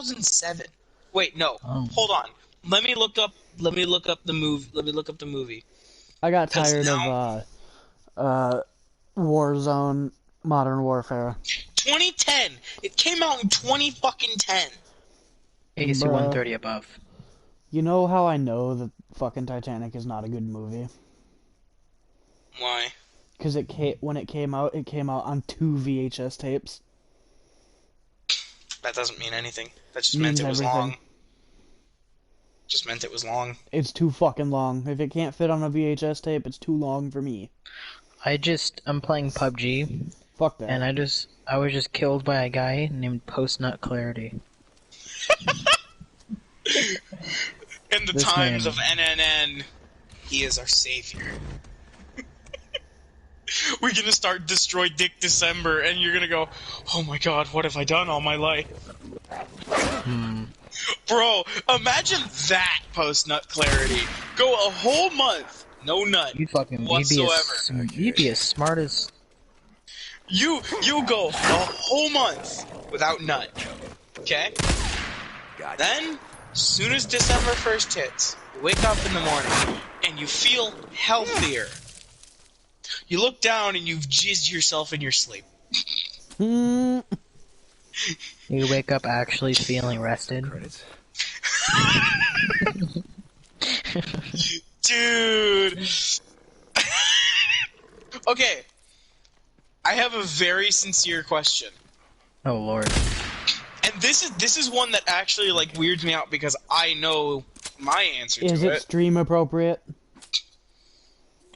2007. Wait, no. Oh. Hold on. Let me look up the movie. I got 'Cause tired now- of Warzone, Modern Warfare. 2010. It came out in 2010. AC Bruh. 130 above. You know how I know that fucking Titanic is not a good movie? Why? Because when it came out on 2 VHS tapes. That doesn't mean anything. That just Means meant it was everything. long. Just meant it was long. It's too fucking long. If it can't fit on a VHS tape, it's too long for me. I'm playing PUBG, Fuck that. and I was just killed by a guy named Post Nut Clarity. In the This times man- of NNN, he is our savior. We're gonna start Destroy Dick December, and you're gonna go, oh my god, what have I done all my life? Bro, imagine that post-nut clarity. Go a whole month, no nut whatsoever. You'd be as smart as... You go a whole month without nut, okay? Then, soon as December 1st hits, you wake up in the morning, and you feel healthier. You look down and you've jizzed yourself in your sleep. Hmm. You wake up actually feeling rested. Dude! Okay. I have a very sincere question. Oh lord. And this is one that actually like weirds me out because I know my answer Is to it it. stream appropriate?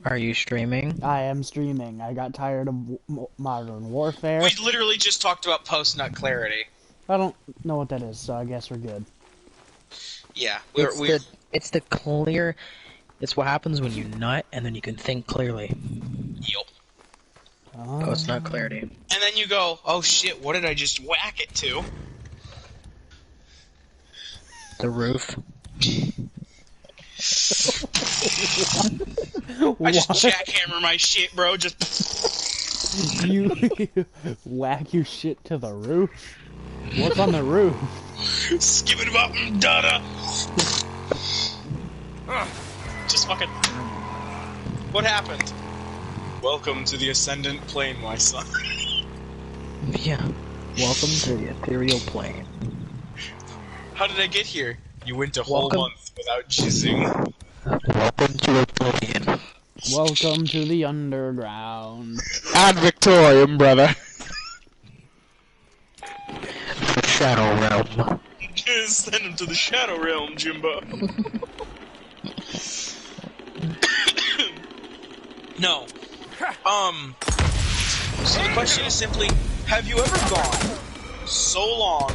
Are you streaming? I am streaming. I got tired of Modern Warfare. We literally just talked about post-nut clarity. I don't know what that is, so I guess we're good. Yeah, It's the clear... It's what happens when you nut, and then you can think clearly. Yup. Oh. Post Nut Clarity. And then you go, oh shit, what did I just whack it to? The roof. I just jackhammer my shit, bro. Just You whack your shit to the roof? What's on the roof? skipping about dada. Just fucking. What happened? Welcome to the Ascendant Plane, my son. Yeah. Welcome to the ethereal plane. How did I get here? You went a whole Welcome. month without jizzing. Welcome to Oblivion. Welcome to the underground. And Victorium, brother. The Shadow Realm. Send him to the Shadow Realm, Jimbo. No. So the question is simply, have you ever gone so long,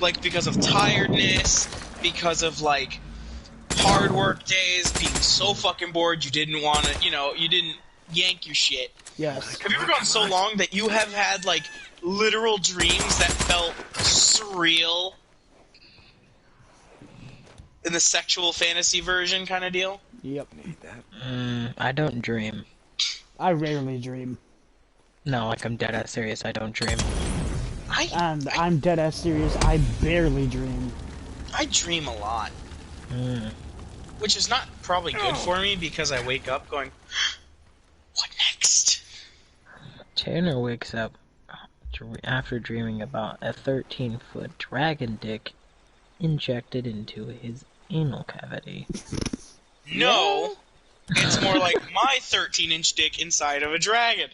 like because of tiredness, because of like hard work days, being so fucking bored you didn't want to, you didn't yank your shit. Yes. Have you ever gone so long that you have had like literal dreams that felt surreal? In the sexual fantasy version kind of deal? Yep. I don't dream. I rarely dream. No, like I'm dead ass serious, I don't dream. And I'm dead ass serious, I barely dream. I dream a lot. Which is not probably good for me because I wake up going, what next? Tanner wakes up after dreaming about a 13-foot dragon dick injected into his anal cavity. No! It's more like my 13-inch dick inside of a dragon.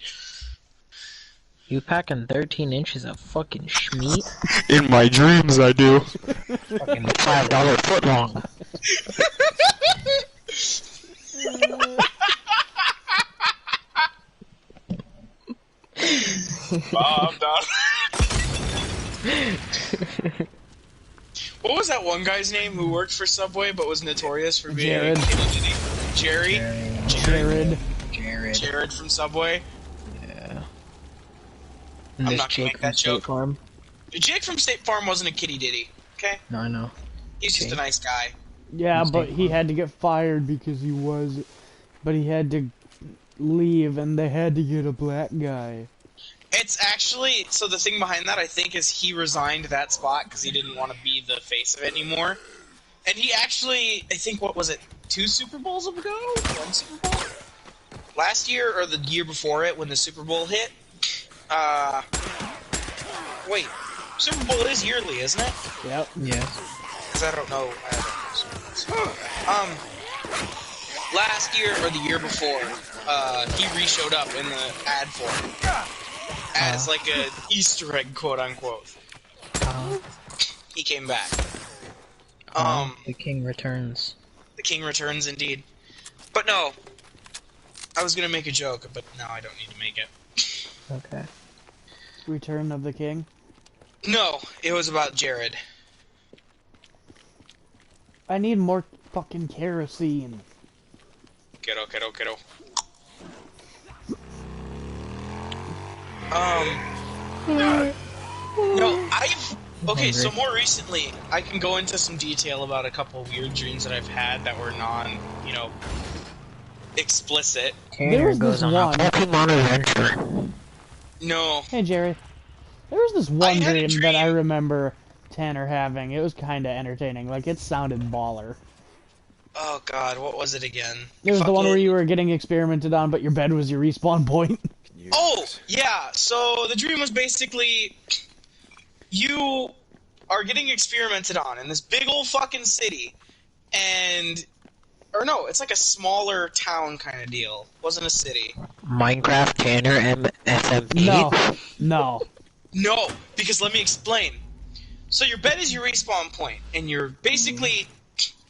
You packing 13 inches of fucking schmeat? In my dreams, I do. Fucking $5 foot long. I'm done. What was that one guy's name who worked for Subway but was notorious for being Jared. Jerry? Jared from Subway? Yeah. I'm And this not gonna Jake make from that State joke. Farm? Jake from State Farm wasn't a kitty ditty, okay? No, I know. He's just a Jake. nice guy. Yeah, From but State he Farm. had to get fired because he had to leave and they had to get a black guy. It's actually, so the thing behind that, I think, is he resigned that spot because he didn't want to be the face of it anymore. And he actually, I think, what was it, 2 Super Bowls ago? 1 Super Bowl? Last year, or the year before it, when the Super Bowl hit? Wait, Super Bowl is yearly, isn't it? Yep. Yes. Because I don't know. Last year, or the year before, he re-showed up in the ad for it. As like a Easter egg, quote unquote. He came back. The king returns. The king returns indeed. But no, I was gonna make a joke, but now I don't need to make it. Okay. Return of the King. No, it was about Jared. I need more fucking kerosene. Kiddo. No, okay, so more recently, I can go into some detail about a couple weird dreams that I've had that were explicit. Tanner was goes this on one. a Pokemon adventure. No, Hey, Jerry. There was this one had a dream that I dream. remember Tanner having. It was kind of entertaining. Like, it sounded baller. oh god, what was it again? It was the one Fucking- where you were getting experimented on, but your bed was your respawn point. Oh, yeah, so the dream was basically, you are getting experimented on in this big old fucking city, and, or no, it's like a smaller town kind of deal. It wasn't a city. Minecraft Tanner SMP. No. No, because let me explain. So your bed is your respawn point, and you're basically,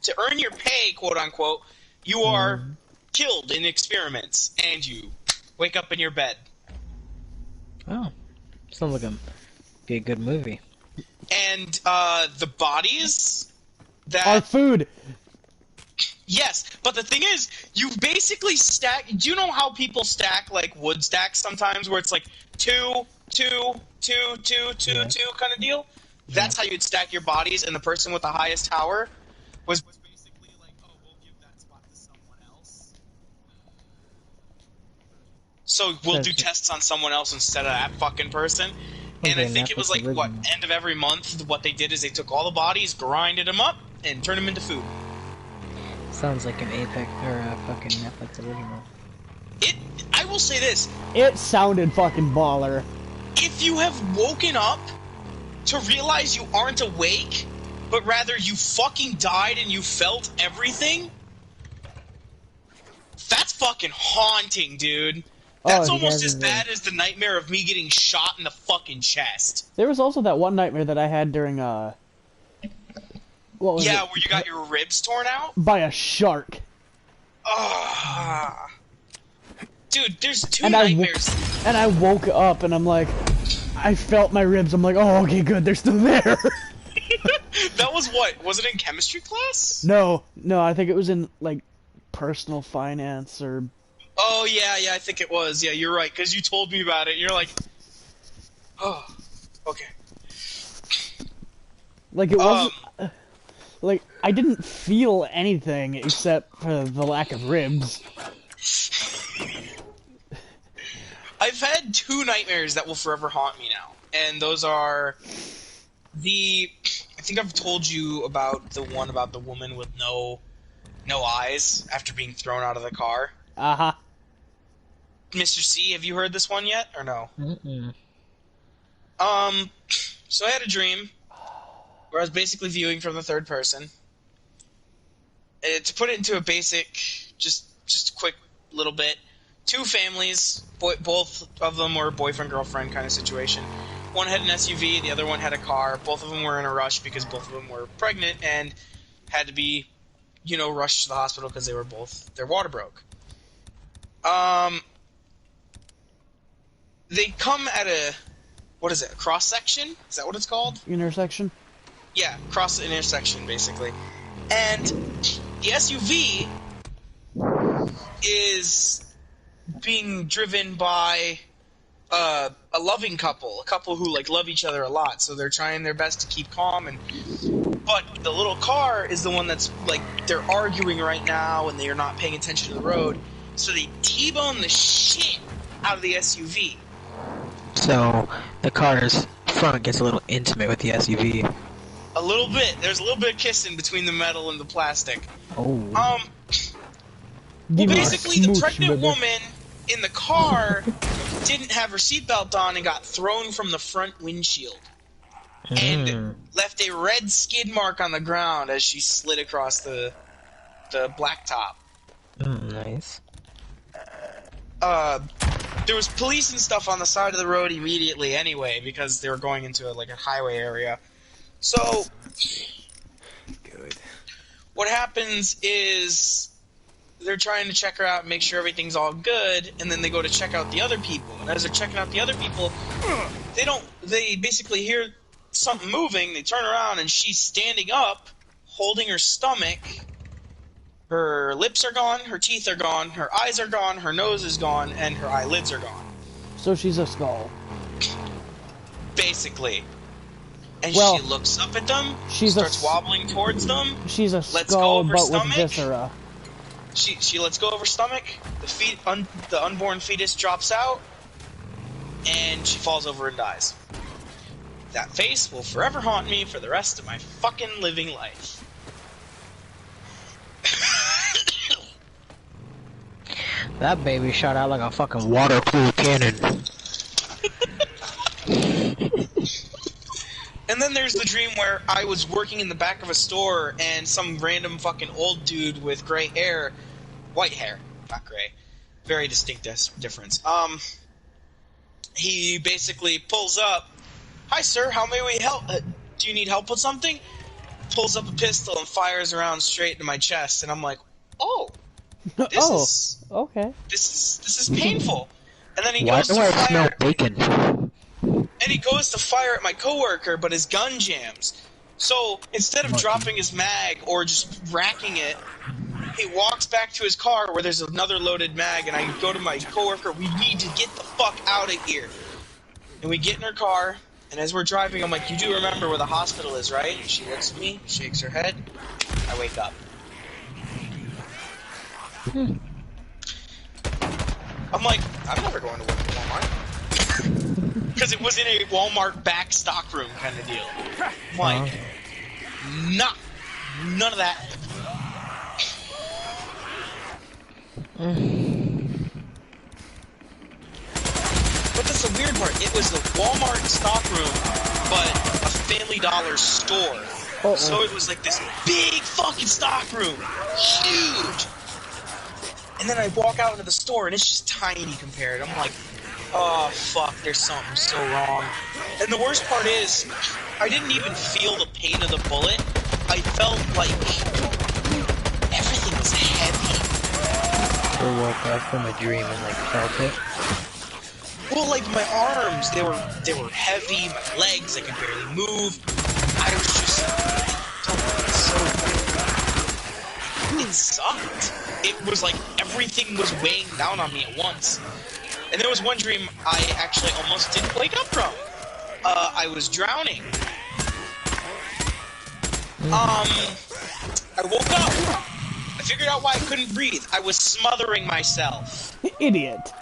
to earn your pay, quote unquote, you are killed in experiments, and you wake up in your bed. Oh, sounds like be a good movie. And the bodies that Our food. yes, but the thing is, you basically stack. Do you know how people stack like wood stacks sometimes, where it's like two kind of deal? That's how you'd stack your bodies, and the person with the highest tower was basically like, oh, we'll give that spot to someone else. So we'll do tests on someone else instead of that fucking person. And I Okay, think it was like, what, original. end of every month, what they did is they took all the bodies, grinded them up, and turned them into food. Sounds like an Apex or a fucking Netflix original. I will say this, It sounded fucking baller. if you have woken up to realize you aren't awake, but rather you fucking died and you felt everything, that's fucking haunting, dude. That's you almost guys as are bad as the nightmare of me getting shot in the fucking chest. There was also that one nightmare that I had during, what was Yeah, it? where you got your ribs torn out? By a shark. Ah. Dude, there's two And nightmares. And I woke up and I'm like, I felt my ribs. I'm like, oh, okay, good, they're still there. That was what? Was it in chemistry class? No, I think it was in, like, personal finance or... Oh, yeah, I think it was. Yeah, you're right, because you told me about it. You're like, oh, okay. Like, it wasn't... Like, I didn't feel anything except for the lack of ribs. I've had two nightmares that will forever haunt me now, and those are I think I've told you about the one about the woman with no eyes after being thrown out of the car. Uh-huh. Mr. C, have you heard this one yet, or no? Mm-mm. So I had a dream where I was basically viewing from the third person. To put it into a basic, just a quick little bit, two families, both of them were boyfriend-girlfriend kind of situation. One had an SUV, the other one had a car. Both of them were in a rush because both of them were pregnant and had to be, rushed to the hospital because their water broke. They come at a cross section? Is that what it's called? Intersection? Yeah, cross the intersection, basically. And the SUV is being driven by a loving couple, a couple who love each other a lot, so they're trying their best to keep calm. But the little car is the one that's they're arguing right now, and they are not paying attention to the road. So they T-bone the shit out of the SUV. So the car's front gets a little intimate with the SUV. A little bit. There's a little bit of kissing between the metal and the plastic. Oh. Well, basically, the pregnant woman in the car didn't have her seatbelt on and got thrown from the front windshield. And left a red skid mark on the ground as she slid across the blacktop. Nice. There was police and stuff on the side of the road immediately anyway, because they were going into a highway area. So, good. What happens is they're trying to check her out and make sure everything's all good, and then they go to check out the other people. And as they're checking out the other people, they basically hear something moving, they turn around, and she's standing up, holding her stomach. Her lips are gone, her teeth are gone, her eyes are gone, her nose is gone, and her eyelids are gone. So she's a skull. Basically. And she looks up at them, starts wobbling towards them. She's a lets skull, go of her but stomach. with viscera. She lets go of her stomach, the unborn fetus drops out, and she falls over and dies. That face will forever haunt me for the rest of my fucking living life. That baby shot out like a fucking water-cooled cannon. And then there's the dream where I was working in the back of a store and some random fucking old dude with gray hair, white hair, not gray, very distinct difference. He basically pulls up, "Hi sir, how may we help? Do you need help with something?" Pulls up a pistol and fires around straight into my chest, and I'm like, "Oh, this is painful." And then he goes to fire. Why do I smell bacon? And he goes to fire at my coworker, but his gun jams. So instead of dropping his mag or just racking it, he walks back to his car where there's another loaded mag, and I go to my coworker, "We need to get the fuck out of here." And we get in her car, and as we're driving, I'm like, "You do remember where the hospital is, right?" And she looks at me, shakes her head. I wake up. I'm like, I'm never going to work at Walmart. Because it was in a Walmart back stock room kind of deal. I'm like, none of that. But that's the weird part. It was the Walmart stock room, but a Family Dollar store. So it was like this big fucking stock room. Huge. And then I walk out into the store, and it's just tiny compared. I'm like, oh, fuck, there's something so wrong. And the worst part is, I didn't even feel the pain of the bullet. I felt like everything was heavy. I woke up from a dream and, felt it. Well, my arms, they were heavy, my legs, I could barely move. I was just, it sucked. It was like everything was weighing down on me at once. And there was one dream I actually almost didn't wake up from. I was drowning. I woke up. I figured out why I couldn't breathe. I was smothering myself. Idiot.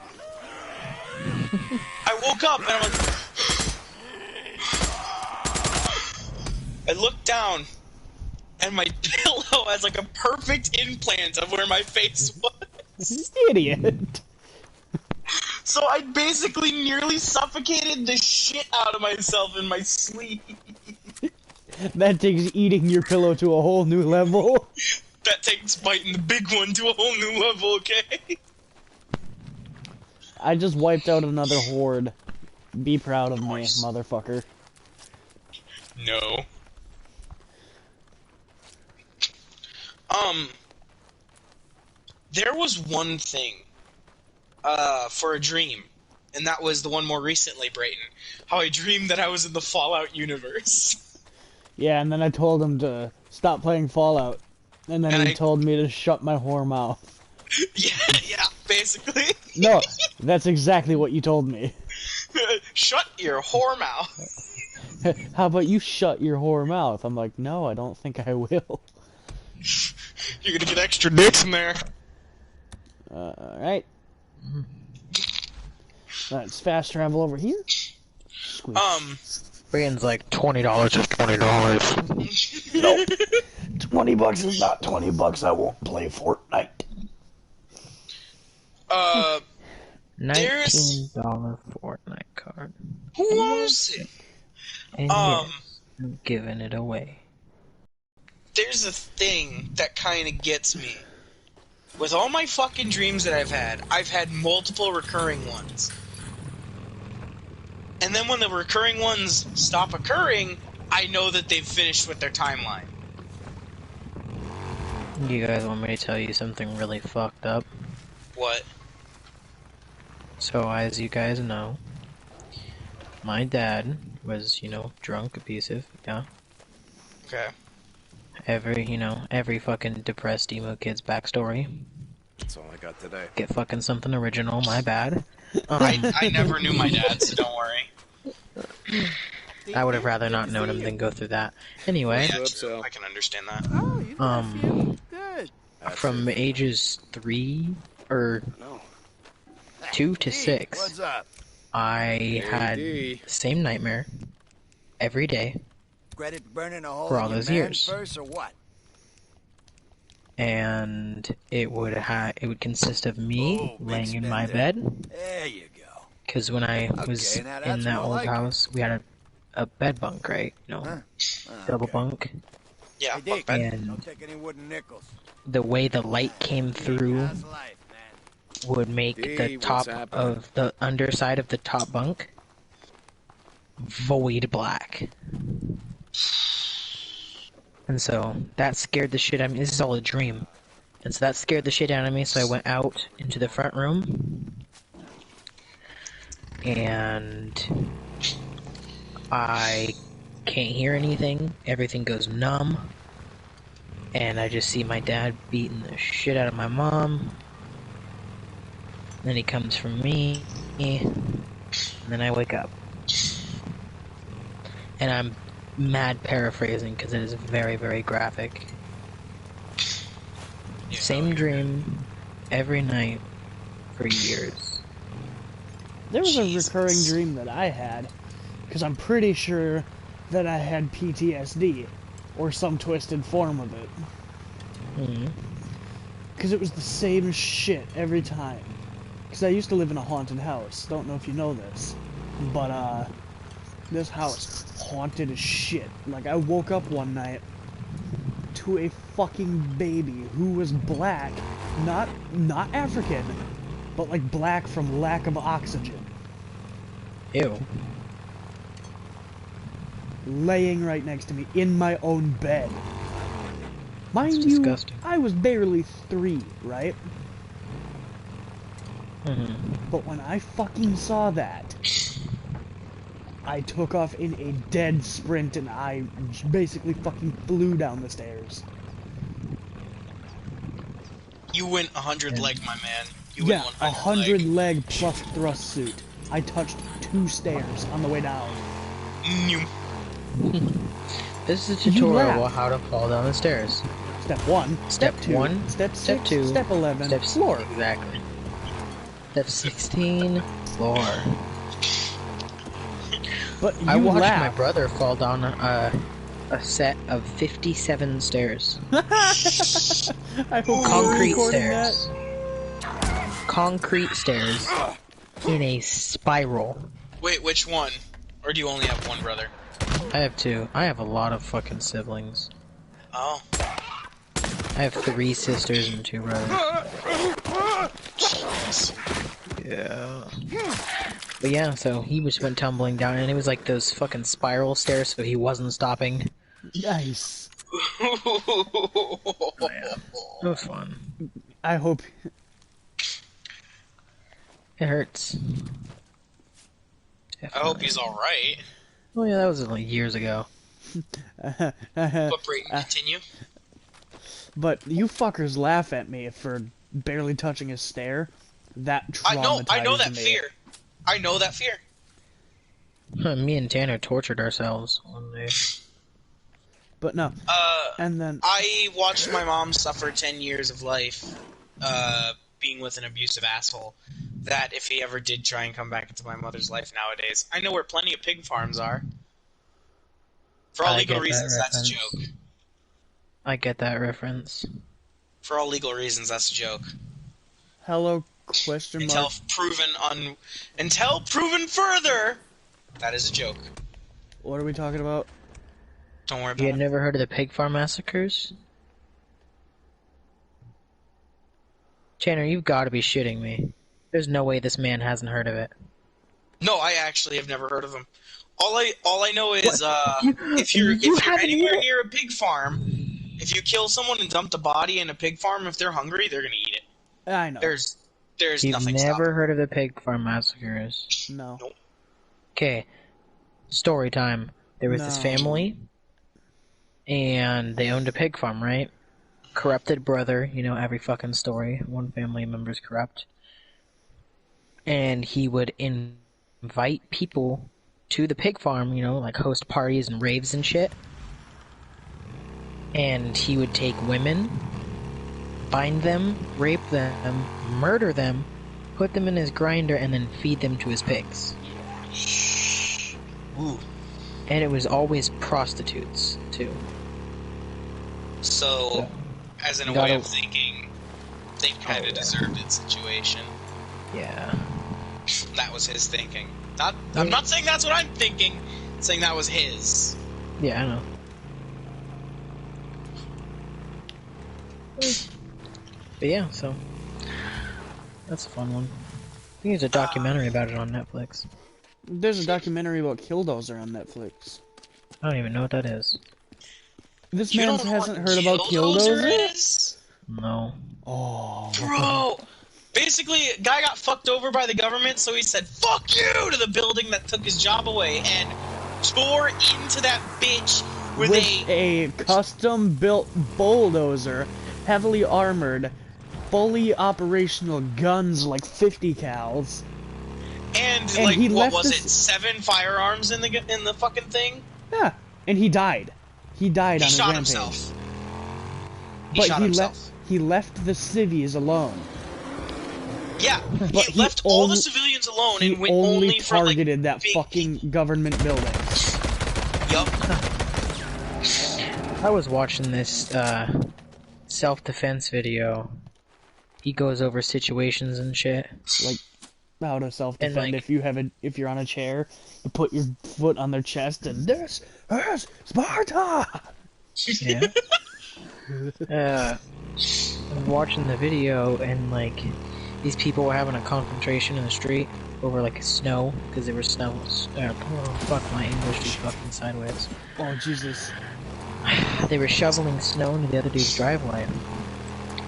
I woke up and I'm like... I looked down, and my pillow has a perfect implant of where my face was. Idiot. So I basically nearly suffocated the shit out of myself in my sleep. That takes eating your pillow to a whole new level. That takes biting the big one to a whole new level, okay? I just wiped out another horde. Be proud of me, motherfucker. No. There was one thing, for a dream, and that was the one more recently, Brayton. How I dreamed that I was in the Fallout universe. Yeah, and then I told him to stop playing Fallout. And then he told me to shut my whore mouth. Yeah, basically. No, that's exactly what you told me. Shut your whore mouth. How about you shut your whore mouth? I'm like, no, I don't think I will. You're gonna get extra dicks in there. Alright. Let's fast travel over here. Brandon's like, $20 is $20. No. $20 is not $20. I won't play Fortnite. $19 Fortnite card. Who wants it? And yes, I'm giving it away. There's a thing that kind of gets me. With all my fucking dreams that I've had multiple recurring ones. And then when the recurring ones stop occurring, I know that they've finished with their timeline. You guys want me to tell you something really fucked up? What? So, as you guys know, my dad was, drunk, abusive, yeah? Okay. Every fucking depressed emo kid's backstory. That's all I got today. Get fucking something original, my bad. I never knew my dad, so don't worry. I would have rather not known him than go through that. Anyway, Yeah, true. I can understand that. Oh, you got a few? Good. from ages 3 or No. 2 to Hey, 6, what's up? I had the same nightmare every day Credit burning a hole For in all your those man years. purse or what? and it would consist of me Oh, big laying in my spender. bed, There you go. because when I was Okay, now in that's that more old like it. house, we had a bed bunk, right? Huh? Double Okay. bunk, Yeah, Hey, Dick, fuck that. and don't take any wooden nickels. the way the light came through How's life, man? would make Hey, the what's top happening? of the underside of the top bunk void black. And so that scared the shit out of me. This is all a dream. And so that scared the shit out of me, so I went out into the front room. And I can't hear anything. Everything goes numb. And I just see my dad beating the shit out of my mom. Then he comes for me. And then I wake up. And I'm mad paraphrasing because it is very, very graphic. Yeah, Same dream every night for years. There was Jesus. a recurring dream that I had, because I'm pretty sure that I had PTSD, or some twisted form of it. Mhm. Because it was the same shit every time. Because I used to live in a haunted house. Don't know if you know this. But, this house haunted as shit. Like, I woke up one night to a fucking baby who was black. Not African, but like black from lack of oxygen. Ew. Laying right next to me in my own bed. Mind That's you, disgusting. I was barely 3, right? Mhm. But when I fucking saw that, I took off in a dead sprint and I basically fucking flew down the stairs. You went 100 leg, my man. You Yeah, went 100 leg. leg plus thrust suit. I touched 2 stairs on the way down. Nyum. This is a You tutorial laugh. on how to fall down the stairs. Step 1, Step 2, 1, step 6, Step 2, step 11, Step floor. Exactly. Step 16, floor. But you I watched laugh. my brother fall down a set of 57 stairs. I hope you're Concrete recording stairs. Concrete stairs in a spiral. Wait, which one? Or do you only have one brother? I have 2. I have a lot of fucking siblings. Oh. I have 3 sisters and 2 brothers. Yeah. But yeah, so he just went tumbling down, and it was like those fucking spiral stairs, so he wasn't stopping. that. Nice. It was fun. I hope. It hurts. I hope he's alright. Oh yeah, that was like years ago. But Brayden, continue. But you fuckers laugh at me for barely touching a stair. That traumatized I know that me. fear. I know that fear. Me and Tanner tortured ourselves one day. But no. And then I watched my mom suffer 10 years of life, being with an abusive asshole that if he ever did try and come back into my mother's life nowadays. I know where plenty of pig farms are. For all I legal get that reasons, that's a reference. joke. I get that reference. For all legal reasons, that's a joke. Hello, question mark. Until proven further, that is a joke. What are we talking about? Don't worry You about had it. never heard of the pig farm massacres? Tanner, you've got to be shitting me. There's no way this man hasn't heard of it. No, I actually have never heard of them. All I know is You if you're haven't anywhere even- near a pig farm, if you kill someone and dump the body in a pig farm, if they're hungry, they're gonna eat it. I know. There's You've nothing never stopping. heard of the pig farm massacres. No. Nope. Okay, story time. There was this No. family, and they owned a pig farm, right? Corrupted brother, you know, every fucking story. One family member's corrupt. And he would invite people to the pig farm, you know, like host parties and raves and shit. And he would take women, bind them, rape them, murder them, put them in his grinder, and then feed them to his pigs. Ooh. And it was always prostitutes, too. So, as in a Gotta- way of thinking, they kind of yeah. deserved its situation. Yeah. That was his thinking. I'm not saying that's what I'm thinking. I'm saying that was his. Yeah, I know. But yeah, so that's a fun one. I think there's a documentary about it on Netflix. There's a documentary about Killdozer on Netflix. I don't even know what that is. This You man don't know hasn't what heard about Killdozer Killdozer? is? No. Oh. Bro! Basically, a guy got fucked over by the government, so he said, "Fuck you!" to the building that took his job away, and tore into that bitch with a custom-built bulldozer, heavily armored, fully operational guns like 50 cals. and and like he what left was us- it? 7 firearms in the fucking thing. Yeah, and he died. He died He on a shot rampage. himself. But shot himself. he left the civvies alone. Yeah, But he he left all the only- civilians alone He and went only for like targeted that big- fucking government building. Yup. I was watching this self-defense video. He goes over situations and shit. Like how to self-defend And, like- if you're on a chair, you put your foot on their chest and this is Sparta. Yeah. I'm watching the video and like these people were having a confrontation in the street over like snow because there was snow. Oh fuck, my English is fucking sideways. Oh Jesus! They were shoveling snow into the other dude's driveway,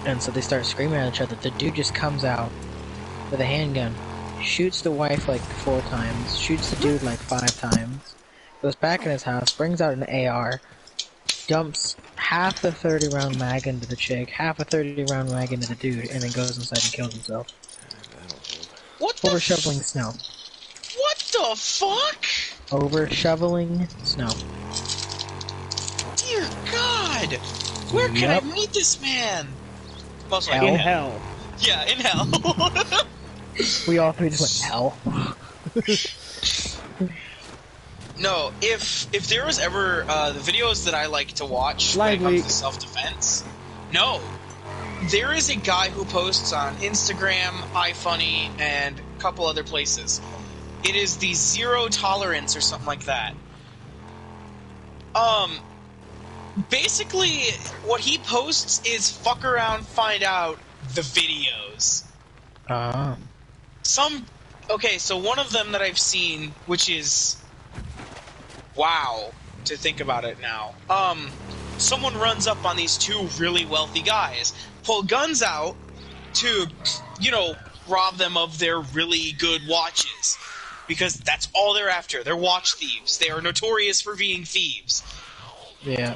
and so they start screaming at each other. The dude just comes out with a handgun, shoots the wife like 4 times, shoots the dude like 5 times, goes back in his house, brings out an AR, dumps half the 30-round mag into the chick, half a 30-round mag into the dude, and then goes inside and kills himself. What the Over shoveling snow. What the fuck? Over shoveling snow. Dear God! Where can Yup. I meet this man? Most Hell. likely In in hell. hell. Yeah, in hell. We all three just went, hell. No, if there was ever the videos that I like to watch when it Lively. comes to self-defense, no, there is a guy who posts on Instagram, iFunny, and a couple other places. It is the Zero Tolerance or something like that. Basically, what he posts is fuck around, find out the videos. Ah. Okay, so one of them that I've seen, which is wow to think about it now. Someone runs up on these 2 really wealthy guys, pull guns out to, rob them of their really good watches. Because that's all they're after. They're watch thieves. They are notorious for being thieves. Yeah.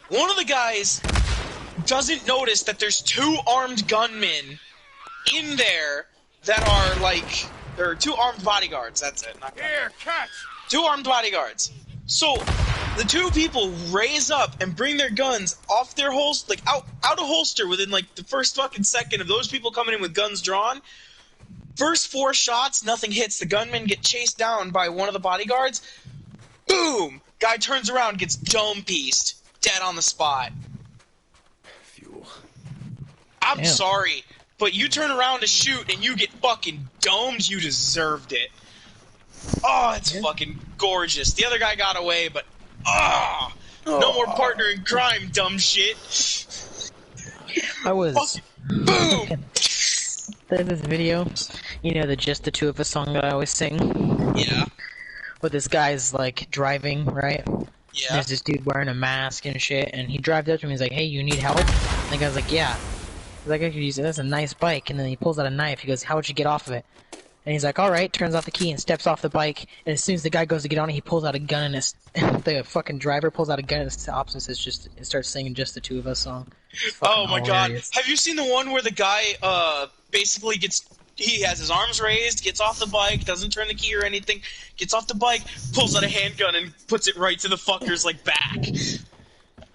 One of the guys doesn't notice that there's 2 armed gunmen in there that are like, there are 2 armed bodyguards. That's it. Not gunmen. Here, catch! 2 armed bodyguards. So the 2 people raise up and bring their guns off their holster, like out of holster within like the first fucking second of those people coming in with guns drawn. First 4 shots, nothing hits. The gunmen get chased down by one of the bodyguards. Boom! Guy turns around, gets dome-pieced. Dead on the spot. Fuel. I'm Damn. sorry, but you turn around to shoot and you get fucking domed, you deserved it. Oh, it's fucking gorgeous. The other guy got away, but... no more partner in crime, dumb shit. I was... Boom! There's this video, you know, the Just the Two of Us song that I always sing? Yeah. Where this guy's, like, driving, right? Yeah. There's this dude wearing a mask and shit, and he drives up to him, he's like, hey, you need help? And the guy's like, yeah. He's like, I could use it, that's a nice bike. And then he pulls out a knife, he goes, how would you get off of it? And he's like, alright, turns off the key and steps off the bike, and as soon as the guy goes to get on it, he pulls out a gun and the fucking driver pulls out a gun and stops and says it starts singing Just the Two of Us song. Oh my hilarious. god. Have you seen the one where the guy, basically he has his arms raised, gets off the bike, doesn't turn the key or anything, gets off the bike, pulls out a handgun and puts it right to the fucker's, like, back.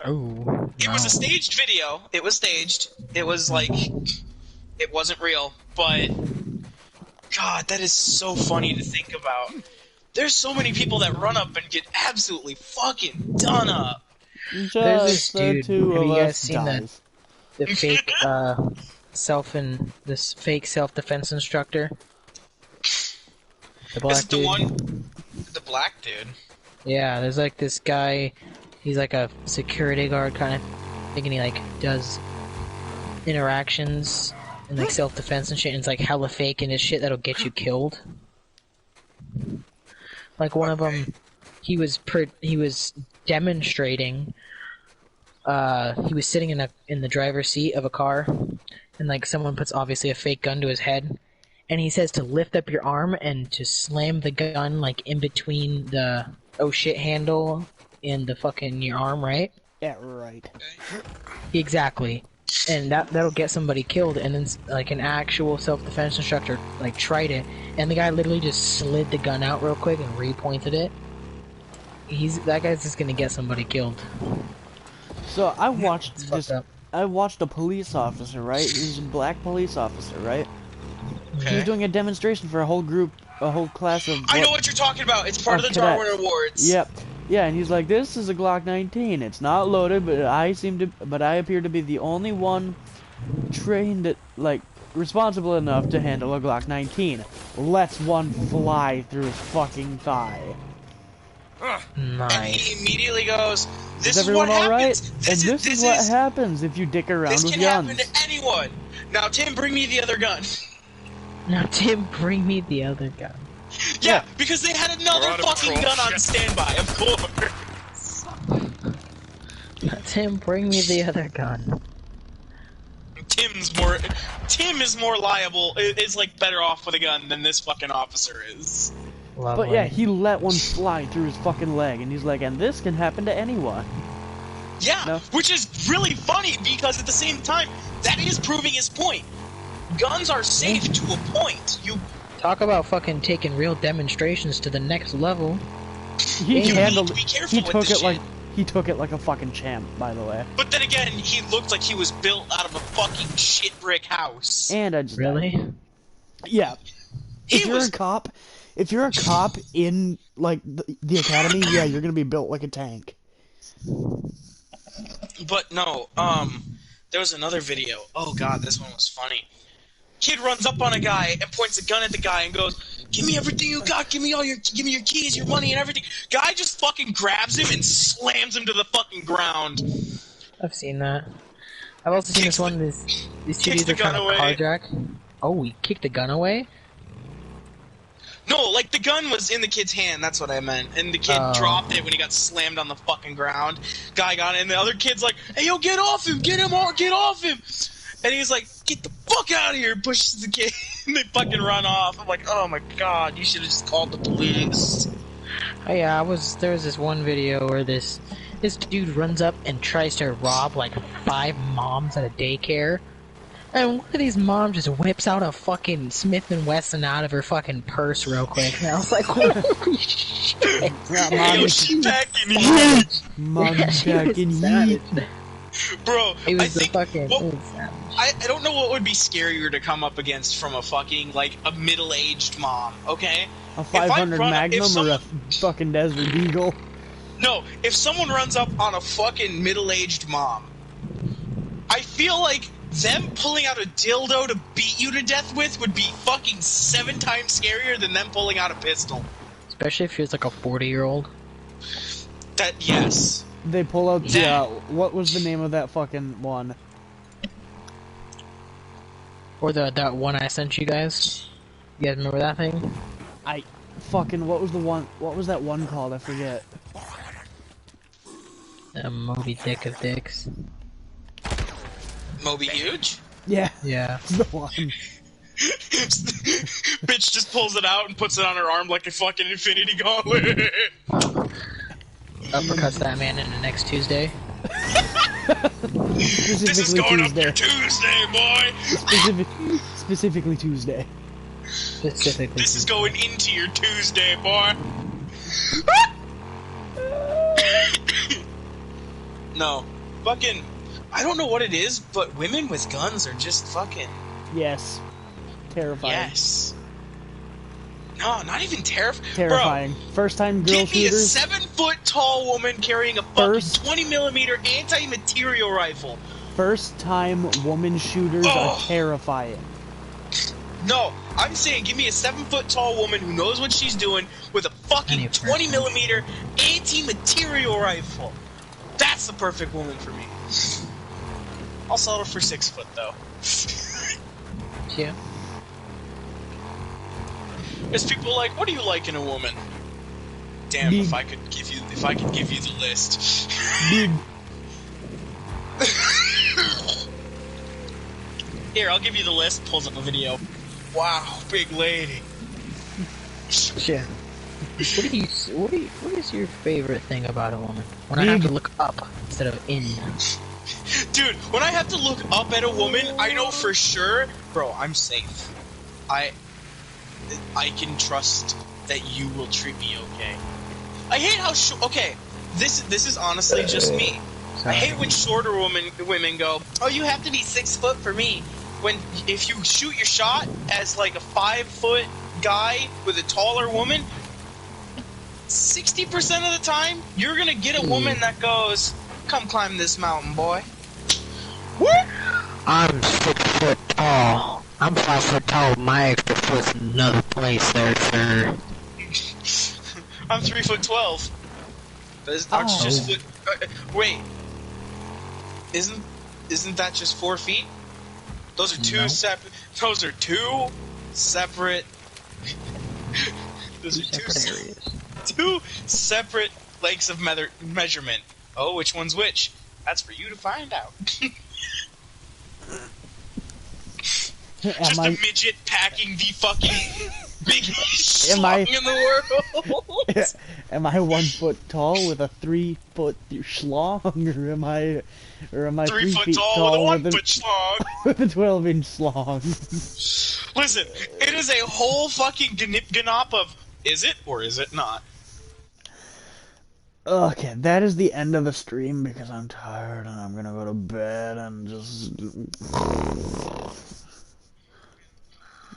Oh. It was a staged video. It was staged. It was, like, it wasn't real, but... God, that is so funny to think about. There's so many people that run up and get absolutely fucking done up. There's Just this the dude. two Have of you guys us seen dies. the fake fake self-defense instructor? The black Is it the dude. one? The black dude. Yeah, there's like this guy. He's like a security guard kind of thing, and he like does interactions and like self-defense and shit. And it's like hella fake and it's shit that'll get you killed. Like one of them, he was demonstrating. He was sitting in the driver's seat of a car, and like someone puts obviously a fake gun to his head, and he says to lift up your arm and to slam the gun like in between the oh shit handle and the fucking your arm, right? Yeah, right. Exactly. And that'll get somebody killed, and then like an actual self-defense instructor like tried it, and the guy literally just slid the gun out real quick and repointed it. That guy's just gonna get somebody killed. So I watched It's this. fucked up. I watched a police officer, right? He was a black police officer, right? He Okay. was doing a demonstration for a whole group, a whole class of. I know what you're talking about. It's part of the cadets. Darwin Awards. Yep. Yeah, and he's like, "This is a Glock 19. It's not loaded, but I appear to be the only one trained, like, responsible enough to handle a Glock 19. Let's one fly through his fucking thigh." And Nice. he immediately goes, "This Is is what everyone all right? happens. And this is what happens if you dick around This with can guns. happen to anyone. Now, Tim, bring me the other gun." Now, Tim, bring me the other gun. Yeah, because they had another We're out of fucking control. gun on standby, of course. Now, Tim, bring me the other gun. Tim is more liable, is like better off with a gun than this fucking officer is. Lovely. But yeah, he let one fly through his fucking leg, and he's like, "And this can happen to anyone." Yeah, No. which is really funny because at the same time, that is proving his point. Guns are safe to a point. You Talk about fucking taking real demonstrations to the next level. He You handled. need to be careful He with took this it like shit. he took it like a fucking champ. By the way. But then again, he looked like he was built out of a fucking shit brick house. And I just Really? Yeah. He If you're was a cop, in like the academy, yeah, you're gonna be built like a tank. But no, there was another video. Oh god, this one was funny. Kid runs up on a guy and points a gun at the guy and goes, "Give me everything you got. Give me your keys, your money, and everything." Guy just fucking grabs him and slams him to the fucking ground. I've seen that. I've also seen Kicks this one. These two kicks dudes the are trying to gun away. carjack. Oh, he kicked the gun away? No, like the gun was in the kid's hand. That's what I meant. And the kid Oh. dropped it when he got slammed on the fucking ground. Guy got it, and the other kid's like, "Hey, yo, get off him! Get him off! Get off him!" And he's like, "Get the fuck out of here!" Pushes the kid, and they fucking run off. I'm like, "Oh my god, you should have just called the police." Oh yeah, there was this one video where this dude runs up and tries to rob like 5 moms at a daycare. And one of these moms just whips out a fucking Smith & Wesson out of her fucking purse real quick. And I was like, holy shit. Yeah, Hey, yo, Mommy, she back in here. Mommy Yeah, she back was in savage. heat. Bro, He I was the think fucking. what- he was savage. I don't know what would be scarier to come up against from a fucking, like, a middle-aged mom, okay? A 500 Magnum or a someone- fucking Desert Eagle? No, if someone runs up on a fucking middle-aged mom, I feel like them pulling out a dildo to beat you to death with would be fucking 7 times scarier than them pulling out a pistol. Especially if she was like a 40-year-old. Yes. They pull out the, Yeah. what was the name of that fucking one? Or that one I sent you guys. You guys remember that thing? What was that one called? I forget. The Moby Dick of dicks. Moby Huge? Yeah, Yeah. that's the one. Bitch just pulls it out and puts it on her arm like a fucking infinity gauntlet. Uppercuts that man into next Tuesday. This is Specifically going up Tuesday. your Tuesday, boy! Specifically Tuesday. Specifically. This is going into your Tuesday, boy! No. Fucking... I don't know what it is, but women with guns are just fucking... Yes. Terrifying. Yes. No, not even Terrifying. First time Bro, girl give me a shooters. 7-foot-tall woman carrying a fucking First- 20mm anti-material rifle. First time woman shooters are Oh. terrifying. No, I'm saying give me a 7-foot-tall woman who knows what she's doing with a fucking Any first 20mm anti-material rifle. That's the perfect woman for me. I'll settle for 6 foot though. Yeah. There's people like, what do you like in a woman? Damn, Big. if I could give you the list. Big. Here, I'll give you the list. Pulls up a video. Wow, big lady. Yeah. What is your favorite thing about a woman? When I have Big. to look up instead of in. Dude, when I have to look up at a woman, I know for sure, bro, I'm safe. I can trust that you will treat me okay. I hate how okay, this is honestly just me. I hate when shorter women go, oh, you have to be 6 foot for me. When if you shoot your shot as like a 5-foot guy with a taller woman, 60% of the time you're gonna get a woman that goes, come climb this mountain, boy. What? I'm 6 foot tall. I'm 5 foot tall. My extra foot's in another place there, sir. I'm 3'12". Aren't you just wait? Isn't that just 4 feet? Those are two No. separate. Those are two separate. Those are Separate areas. two separate lengths of measurement. Oh, which one's which? That's for you to find out. Just a midget packing the fucking biggest schlong in the world. Am I 1 foot tall with a 3 foot schlong, or am I 3 3 foot feet tall with a 1 with foot schlong. with a 12-inch schlong? Listen, it is a whole fucking gnop of is it or is it not? Okay, that is the end of the stream because I'm tired and I'm gonna go to bed and just